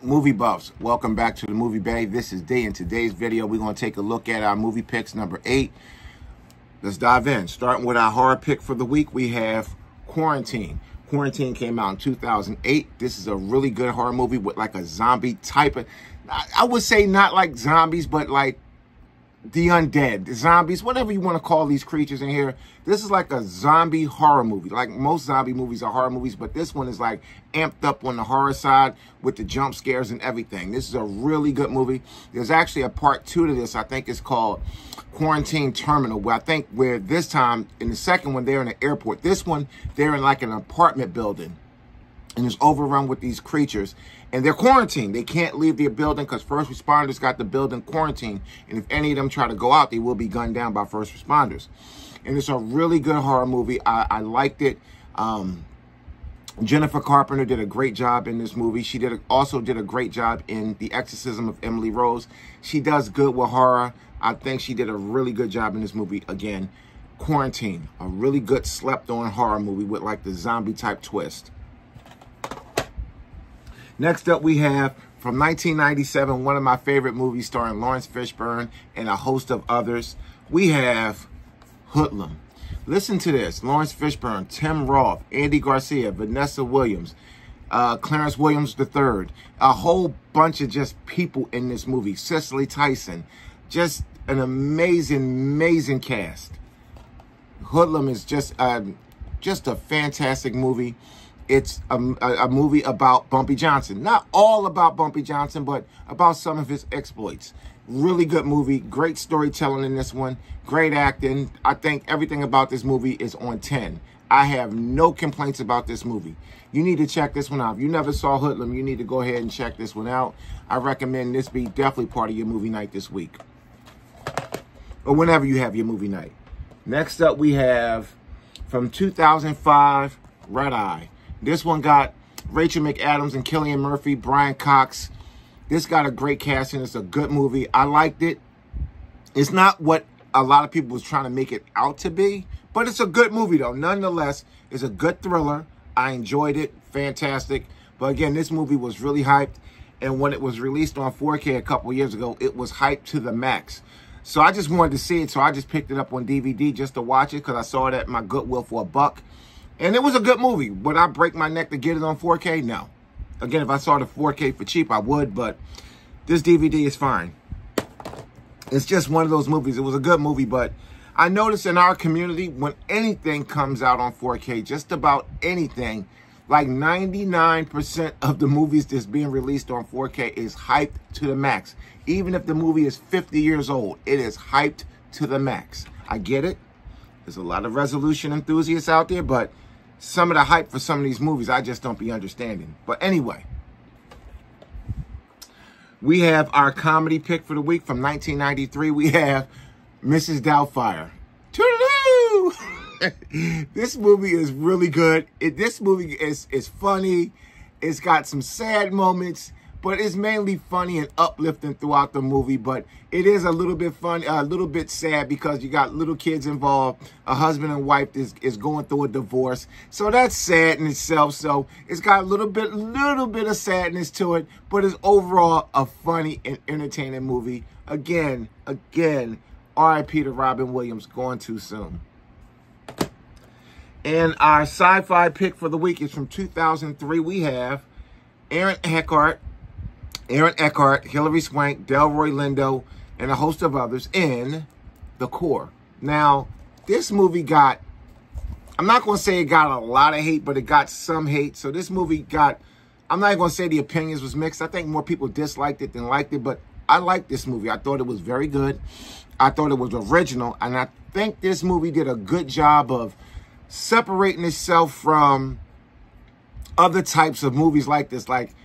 Movie buffs, welcome back to the Movie Bay. This is D. In today's video, we're going to take a look at our movie picks, number 8. Let's dive in. Starting with our horror pick for the week, we have Quarantine. Quarantine came out in 2008. This is a really good horror movie with like a zombie type of, I would say not like zombies, but like the undead, the zombies, whatever you want to call these creatures in here. This is like a zombie horror movie. Like most zombie movies are horror movies, but this one is like amped up on the horror side with the jump scares and everything. This is a really good movie. There's actually a part 2 to this. I think it's called Quarantine Terminal, where this time in the second one, they're in an airport. This one, they're in like an apartment building and it's overrun with these creatures. And they're quarantined. They can't leave their building because first responders got the building quarantined. And if any of them try to go out, they will be gunned down by first responders. And it's a really good horror movie. I liked it. Jennifer Carpenter did a great job in this movie. She also did a great job in The Exorcism of Emily Rose. She does good with horror. I think she did a really good job in this movie. Again, Quarantine, a really good slept-on horror movie with like the zombie-type twist. Next up, we have, from 1997, one of my favorite movies starring Lawrence Fishburne and a host of others. We have Hoodlum. Listen to this. Lawrence Fishburne, Tim Roth, Andy Garcia, Vanessa Williams, Clarence Williams III. A whole bunch of just people in this movie. Cicely Tyson. Just an amazing, amazing cast. Hoodlum is just a fantastic movie. It's a movie about Bumpy Johnson. Not all about Bumpy Johnson, but about some of his exploits. Really good movie. Great storytelling in this one. Great acting. I think everything about this movie is on 10. I have no complaints about this movie. You need to check this one out. If you never saw Hoodlum, you need to go ahead and check this one out. I recommend this be definitely part of your movie night this week. Or whenever you have your movie night. Next up, we have, from 2005, Red Eye. This one got Rachel McAdams and Cillian Murphy, Brian Cox. This got a great casting. It's a good movie. I liked it. It's not what a lot of people was trying to make it out to be, but it's a good movie, though. Nonetheless, it's a good thriller. I enjoyed it. Fantastic. But again, this movie was really hyped. And when it was released on 4K a couple years ago, it was hyped to the max. So I just wanted to see it. So I just picked it up on DVD just to watch it because I saw it at my Goodwill for $1. And it was a good movie. Would I break my neck to get it on 4K? No. Again, if I saw the 4K for cheap, I would, but this DVD is fine. It's just one of those movies. It was a good movie, but I noticed in our community, when anything comes out on 4K, just about anything, like 99% of the movies that's being released on 4K is hyped to the max. Even if the movie is 50 years old, it is hyped to the max. I get it. There's a lot of resolution enthusiasts out there, but some of the hype for some of these movies, I just don't be understanding. But anyway, we have our comedy pick for the week from 1993. We have Mrs. Doubtfire. Toodaloo! This movie is really good. This movie is funny. It's got some sad moments, but it's mainly funny and uplifting throughout the movie. But it is a little bit funny, a little bit sad because you got little kids involved. A husband and wife is going through a divorce. So that's sad in itself. So it's got a little bit of sadness to it, but it's overall a funny and entertaining movie. Again, R.I.P. to Robin Williams, going too soon. And our sci-fi pick for the week is from 2003. We have Aaron Eckhart, Hilary Swank, Delroy Lindo, and a host of others in The Core. Now, this movie got, I'm not going to say it got a lot of hate, but it got some hate. So this movie got, I'm not going to say the opinions was mixed. I think more people disliked it than liked it, but I liked this movie. I thought it was very good. I thought it was original, and I think this movie did a good job of separating itself from other types of movies like this, like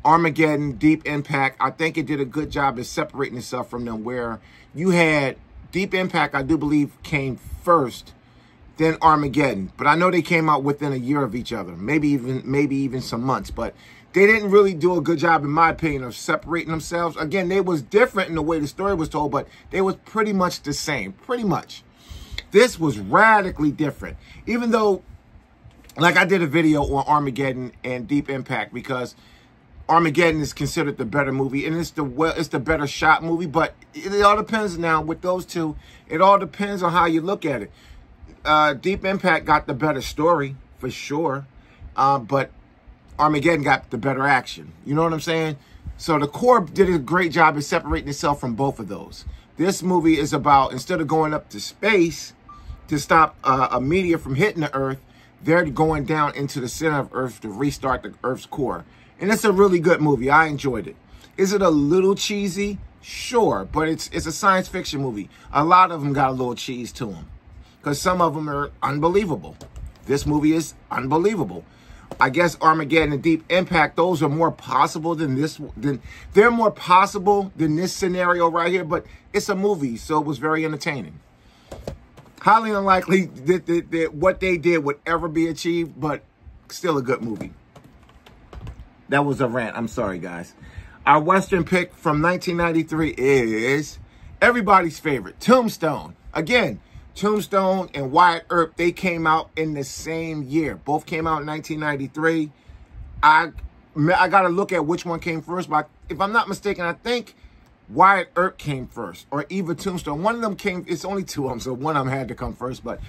Armageddon, Deep Impact. I think it did a good job of separating itself from them, where you had Deep Impact, I do believe, came first, then Armageddon. But I know they came out within a year of each other, maybe even some months. But they didn't really do a good job, in my opinion, of separating themselves. Again, they was different in the way the story was told, but they was pretty much the same, pretty much. This was radically different, even though, like, I did a video on Armageddon and Deep Impact, because Armageddon is considered the better movie, and it's the better shot movie. But it all depends now with those two. It all depends on how you look at it. Deep Impact got the better story for sure, but Armageddon got the better action. You know what I'm saying? So the Core did a great job of separating itself from both of those. This movie is about, instead of going up to space to stop a meteor from hitting the Earth, they're going down into the center of Earth to restart the Earth's core. And it's a really good movie. I enjoyed it. Is it a little cheesy? Sure, but it's a science fiction movie. A lot of them got a little cheese to them because some of them are unbelievable. This movie is unbelievable. I guess Armageddon and Deep Impact, those are more possible than this. They're more possible than this scenario right here, but it's a movie, so it was very entertaining. Highly unlikely that what they did would ever be achieved, but still a good movie. That was a rant. I'm sorry, guys. Our Western pick from 1993 is everybody's favorite, Tombstone. Again, Tombstone and Wyatt Earp, they came out in the same year. Both came out in 1993. I got to look at which one came first, but if I'm not mistaken, I think Wyatt Earp came first, or Eva Tombstone. One of them came, it's only two of them, so one of them had to come first, but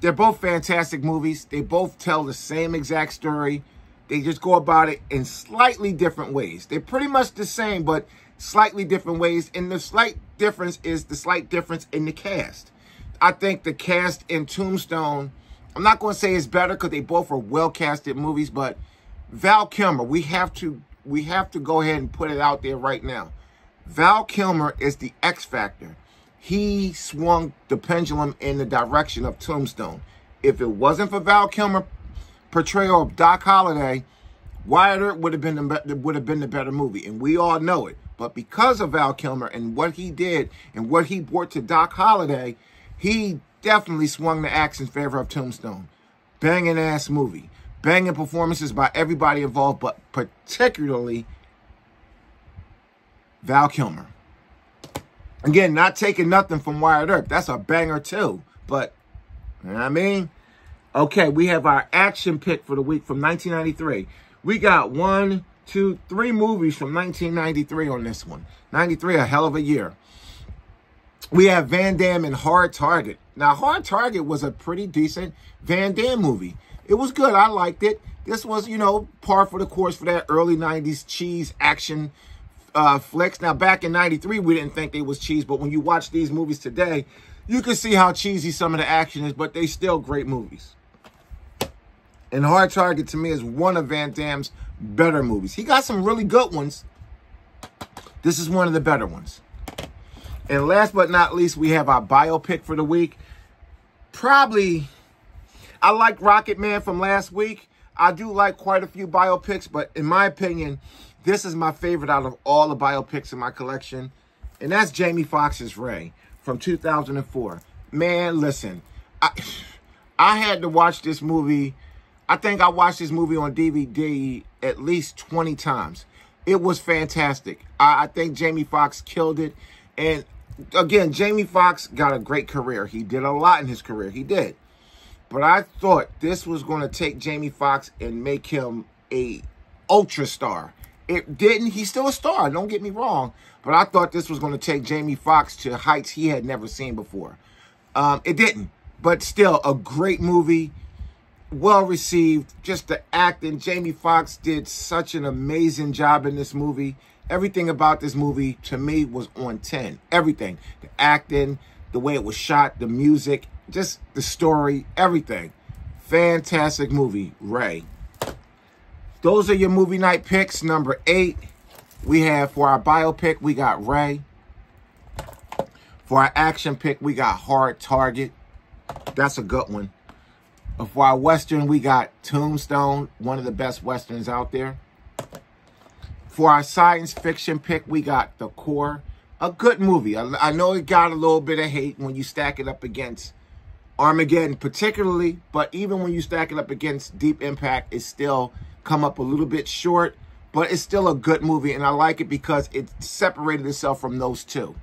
they're both fantastic movies. They both tell the same exact story. They just go about it in slightly different ways. They're pretty much the same, but slightly different ways. And the slight difference is the slight difference in the cast. I think the cast in Tombstone, I'm not going to say it's better because they both are well-casted movies, but Val Kilmer, we have to go ahead and put it out there right now. Val Kilmer is the X factor. He swung the pendulum in the direction of Tombstone. If it wasn't for Val Kilmer portrayal of Doc Holliday, Wyatt Earp would have been the better movie, and we all know it. But because of Val Kilmer and what he did and what he brought to Doc Holliday, he definitely swung the axe in favor of Tombstone. Banging ass movie, banging performances by everybody involved, but particularly Val Kilmer. Again, not taking nothing from Wyatt Earp. That's a banger too. But you know what I mean? Okay, we have our action pick for the week from 1993. We got 1, 2, 3 movies from 1993 on this one. 93, a hell of a year. We have Van Damme and Hard Target. Now, Hard Target was a pretty decent Van Damme movie. It was good. I liked it. This was, you know, par for the course for that early 90s cheese action flicks. Now, back in 93, we didn't think they was cheese, but when you watch these movies today, you can see how cheesy some of the action is, but they still great movies. And Hard Target, to me, is one of Van Damme's better movies. He got some really good ones. This is one of the better ones. And last but not least, we have our biopic for the week. Probably, I like Rocket Man from last week. I do like quite a few biopics, but in my opinion, this is my favorite out of all the biopics in my collection. And that's Jamie Foxx's Ray from 2004. Man, listen, I had to watch this movie. I think I watched this movie on DVD at least 20 times. It was fantastic. I think Jamie Foxx killed it. And again, Jamie Foxx got a great career. He did a lot in his career. He did. But I thought this was going to take Jamie Foxx and make him a ultra star. It didn't. He's still a star. Don't get me wrong. But I thought this was going to take Jamie Foxx to heights he had never seen before. It didn't. But still, a great movie. Well received. Just the acting. Jamie Foxx did such an amazing job in this movie. Everything about this movie, to me, was on 10. Everything. The acting, the way it was shot, the music, just the story, everything. Fantastic movie, Ray. Those are your movie night picks. Number 8, we have for our biopic, we got Ray. For our action pick, we got Hard Target. That's a good one. For our Western, we got Tombstone, one of the best Westerns out there. For our science fiction pick, we got The Core. A good movie. I know it got a little bit of hate when you stack it up against Armageddon particularly, but even when you stack it up against Deep Impact, it's still come up a little bit short, but it's still a good movie, and I like it because it separated itself from those two.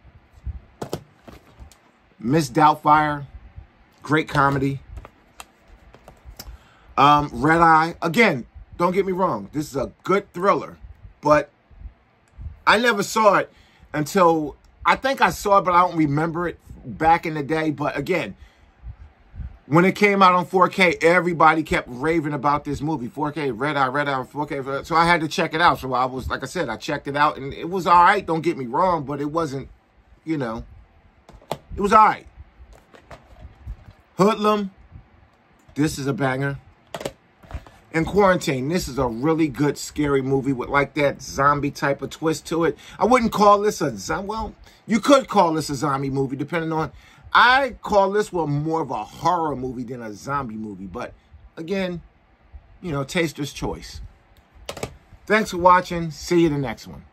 Miss Doubtfire, great comedy. Red Eye, again, Don't get me wrong. This is a good thriller. But I never saw it until, I think I saw it, but I don't remember it back in the day. But again, when it came out on 4K, everybody kept raving about this movie. 4K, red eye, 4K. So I had to check it out. So I was, like I said, I checked it out, and it was all right. Don't get me wrong, but it wasn't, you know, it was all right. Hoodlum, this is a banger. And Quarantine, this is a really good, scary movie with like that zombie type of twist to it. I wouldn't call this a zombie. Well, you could call this a zombie movie, depending on. I call this one more of a horror movie than a zombie movie. But again, you know, taster's choice. Thanks for watching. See you in the next one.